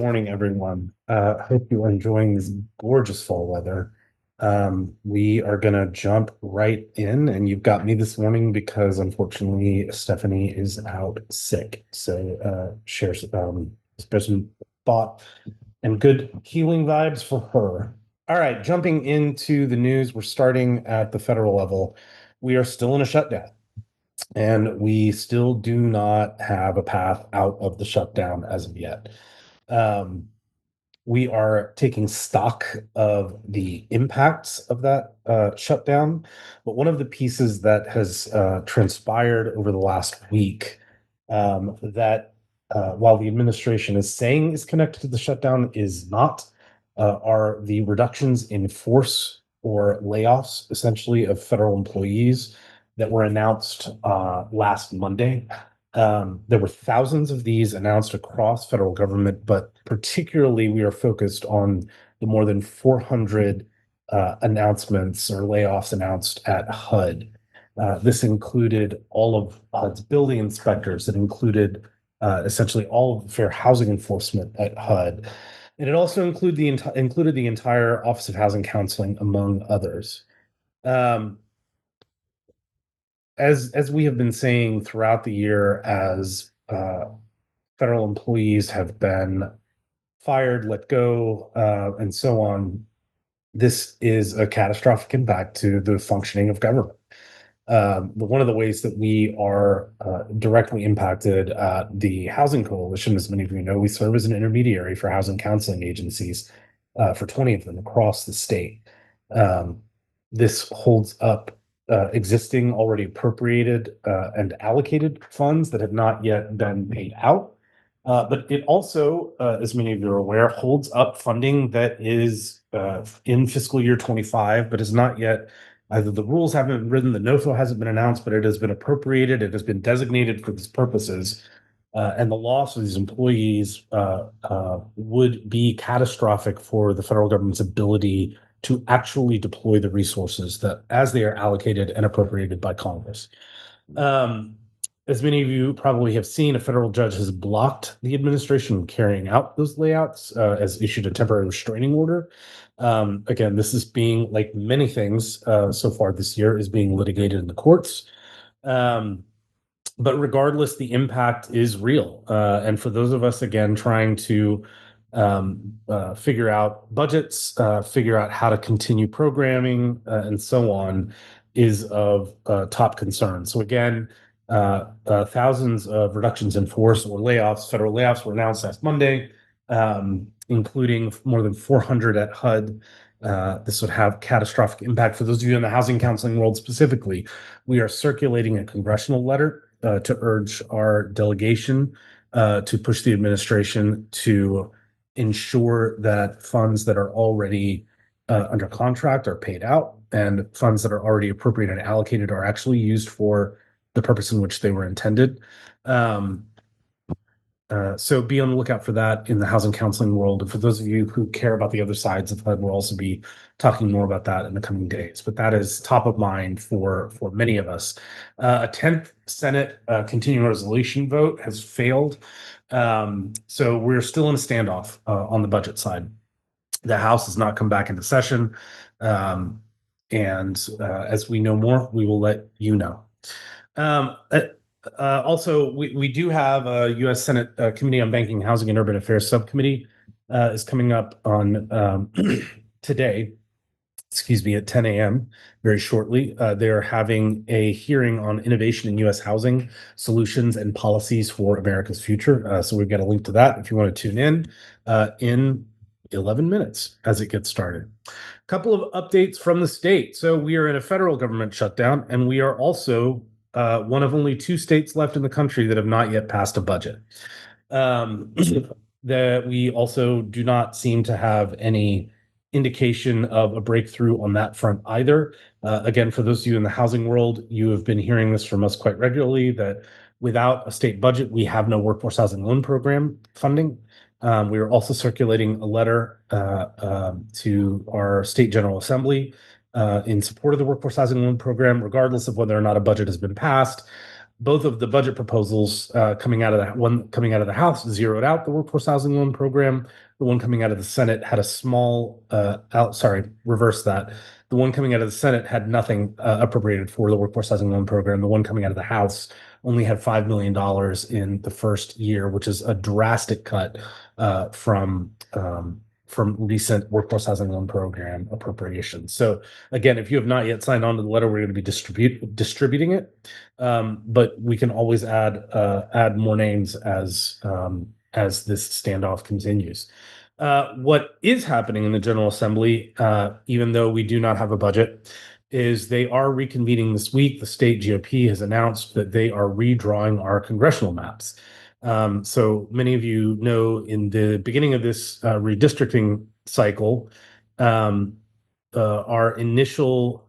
morning, everyone. Hope you are enjoying this gorgeous fall weather. We are gonna jump right in, and you've got me this morning because unfortunately Stephanie is out sick. So share some thought and good healing vibes for her. All right, jumping into the news, we're starting at the federal level. We are still in a shutdown. And we still do not have a path out of the shutdown as of yet. Um, we are taking stock of the impacts of that shutdown. But one of the pieces that has transpired over the last week that while the administration is saying is connected to the shutdown is not, are the reductions in force or layoffs, essentially, of federal employees that were announced last Monday. There were thousands of these announced across federal government, but particularly we are focused on the more than 400 announcements or layoffs announced at HUD. This included all of HUD's building inspectors. It included essentially all of the fair housing enforcement at HUD. And it also included the entire Office of Housing Counseling, among others. Um, as we have been saying throughout the year, as federal employees have been fired, let go, and so on, this is a catastrophic impact to the functioning of government. But one of the ways that we are directly impacted at the Housing Coalition, as many of you know, we serve as an intermediary for housing counseling agencies for 20 of them across the state. Um, this holds up existing, already appropriated and allocated funds that have not yet been paid out. But it also, as many of you are aware, holds up funding that is in fiscal year 25, but is not yet. Either the rules haven't been written, the NOFO hasn't been announced, but it has been appropriated, it has been designated for these purposes. And the loss of these employees would be catastrophic for the federal government's ability to actually deploy the resources that as they are allocated and appropriated by Congress. As many of you probably have seen, a federal judge has blocked the administration from carrying out those layouts, has issued a temporary restraining order. Again, this is being, like many things so far this year, is being litigated in the courts. But regardless, the impact is real. And for those of us, again, trying to figure out budgets, figure out how to continue programming, and so on, is of top concern. So again, thousands of reductions in force or layoffs, federal layoffs were announced last Monday, including more than 400 at HUD. This would have catastrophic impact. For those of you in the housing counseling world specifically, we are circulating a congressional letter to urge our delegation to push the administration to ensure that funds that are already under contract are paid out, and funds that are already appropriated and allocated are actually used for the purpose in which they were intended. So be on the lookout for that in the housing counseling world. And for those of you who care about the other sides of HUD, we'll also be talking more about that in the coming days. But that is top of mind for many of us. A 10th Senate continuing resolution vote has failed. So we're still in a standoff on the budget side. The House has not come back into session. And as we know more, we will let you know. Also, we do have a U.S. Senate Committee on Banking, Housing, and Urban Affairs subcommittee is coming up on today, excuse me, at 10 a.m. very shortly. They're having a hearing on innovation in U.S. housing solutions and policies for America's future. So we've got a link to that if you want to tune in 11 minutes as it gets started. A couple of updates from the state. So we are in a federal government shutdown, and we are also one of only 2 states left in the country that have not yet passed a budget. That we also do not seem to have any indication of a breakthrough on that front either. Again, for those of you in the housing world, you have been hearing this from us quite regularly, that without a state budget, we have no workforce housing loan program funding. We are also circulating a letter to our state general assembly in support of the workforce housing loan program, regardless of whether or not a budget has been passed. Both of the budget proposals coming out of that one coming out of the House zeroed out the workforce housing loan program. The one coming out of the Senate had a small reverse that. The one coming out of the Senate had nothing appropriated for the workforce housing loan program. The one coming out of the House only had $5 million in the first year, which is a drastic cut from recent workforce housing loan program appropriations. So again, if you have not yet signed on to the letter, we're going to be distributing it, but we can always add more names as this standoff continues. What is happening in the General Assembly, even though we do not have a budget, is they are reconvening this week. The state GOP has announced that they are redrawing our congressional maps. So many of you know in the beginning of this redistricting cycle, the initial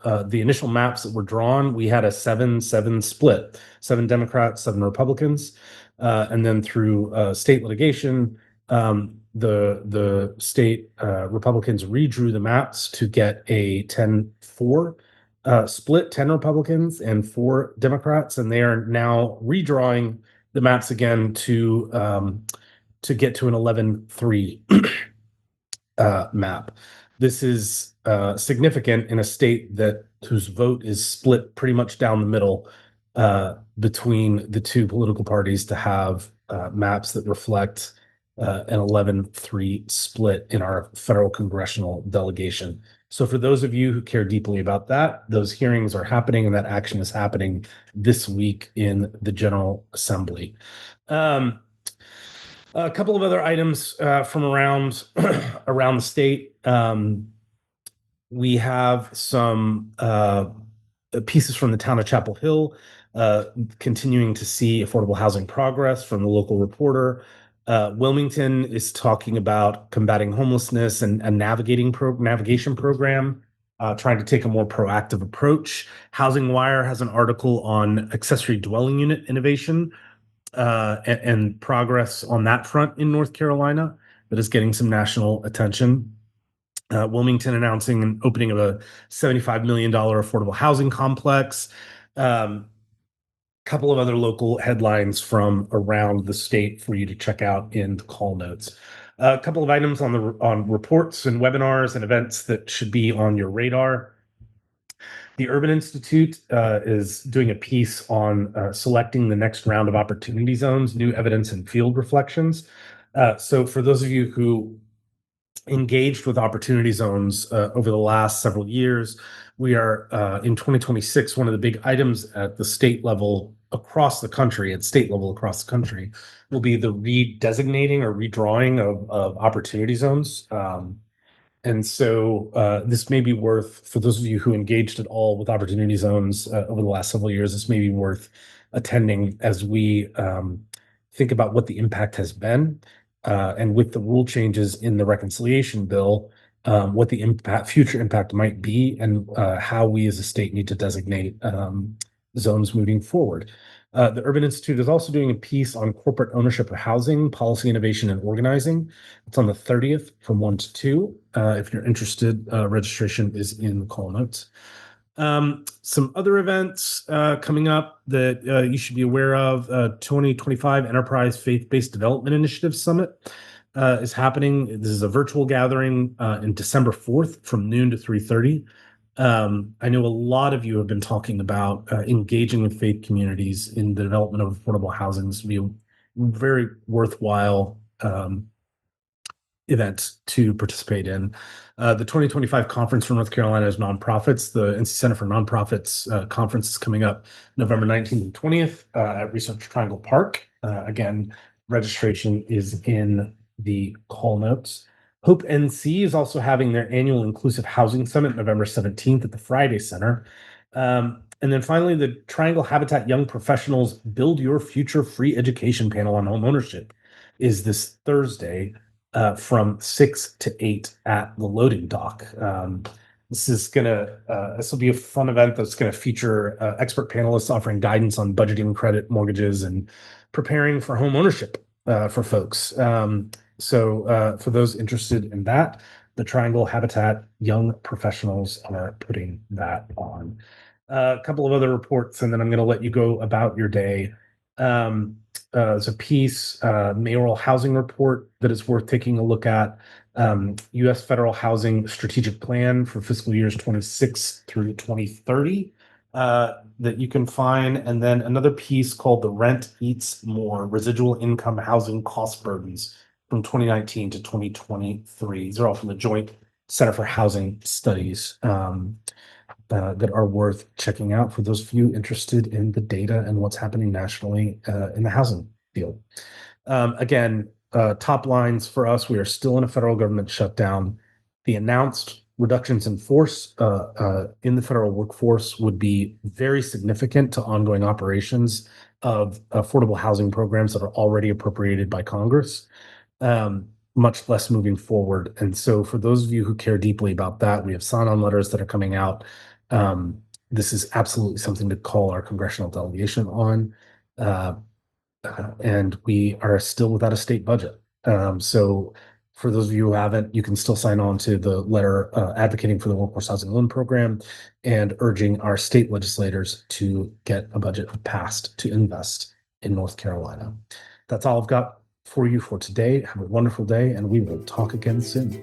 maps that were drawn, we had a 7-7 split, 7 Democrats, 7 Republicans. And then through state litigation, the state Republicans redrew the maps to get a 10-4 split, 10 Republicans and 4 Democrats, and they are now redrawing the maps again to get to an 11-3 map. This is significant in a state whose vote is split pretty much down the middle between the two political parties to have maps that reflect an 11-3 split in our federal congressional delegation. So for those of you who care deeply about that, those hearings are happening and that action is happening this week in the General Assembly. A couple of other items from around the state. We have some pieces from the town of Chapel Hill, continuing to see affordable housing progress from the local reporter. Wilmington is talking about combating homelessness and a navigation program, trying to take a more proactive approach. Housing Wire has an article on accessory dwelling unit innovation and progress on that front in North Carolina that is getting some national attention. Wilmington announcing an opening of a $75 million affordable housing complex. Couple of other local headlines from around the state for you to check out in the call notes. A couple of items on reports and webinars and events that should be on your radar. The Urban Institute is doing a piece on selecting the next round of opportunity zones, new evidence and field reflections. So for those of you who engaged with opportunity zones over the last several years, we are in 2026, one of the big items at the state level across the country, will be the redesignating or redrawing of opportunity zones. And so this may be worth, for those of you who engaged at all with opportunity zones over the last several years, this may be worth attending as we think about what the impact has been. And with the rule changes in the reconciliation bill, what the future impact might be and how we as a state need to designate zones moving forward. The Urban Institute is also doing a piece on corporate ownership of housing, policy innovation, and organizing. It's on the 30th from 1 to 2. If you're interested, registration is in the call notes. Some other events coming up that you should be aware of. 2025 Enterprise Faith-Based Development Initiative Summit is happening. This is a virtual gathering in December 4th from noon to 3:30. I know a lot of you have been talking about engaging with faith communities in the development of affordable housing. This would be a very worthwhile event to participate in. The 2025 Conference for North Carolina's Nonprofits, the NC Center for Nonprofits conference is coming up November 19th and 20th at Research Triangle Park. Again, registration is in the call notes. Hope NC is also having their annual Inclusive Housing Summit November 17th at the Friday Center. And then finally, the Triangle Habitat Young Professionals Build Your Future Free Education Panel on Home Ownership is this Thursday from 6 to 8 at the loading dock. This will be a fun event that's going to feature expert panelists offering guidance on budgeting, credit, mortgages, and preparing for home ownership for folks. So for those interested in that, the Triangle Habitat Young Professionals are putting that on. A couple of other reports, and then I'm going to let you go about your day. There's a piece, mayoral housing report that is worth taking a look at. U.S. federal housing strategic plan for fiscal years 26 through 2030 that you can find. And then another piece called The Rent Eats More, Residual Income Housing Cost Burdens from 2019 to 2023. These are all from the Joint Center for Housing Studies. That are worth checking out for those of you interested in the data and what's happening nationally in the housing field. Again, top lines for us, we are still in a federal government shutdown. The announced reductions in force in the federal workforce would be very significant to ongoing operations of affordable housing programs that are already appropriated by Congress. Much less moving forward. And so for those of you who care deeply about that, we have sign-on letters that are coming out. This is absolutely something to call our congressional delegation on. And we are still without a state budget. So for those of you who haven't, you can still sign on to the letter advocating for the Workforce Housing Loan Program and urging our state legislators to get a budget passed to invest in North Carolina. That's all I've got for you for today. Have a wonderful day, and we will talk again soon.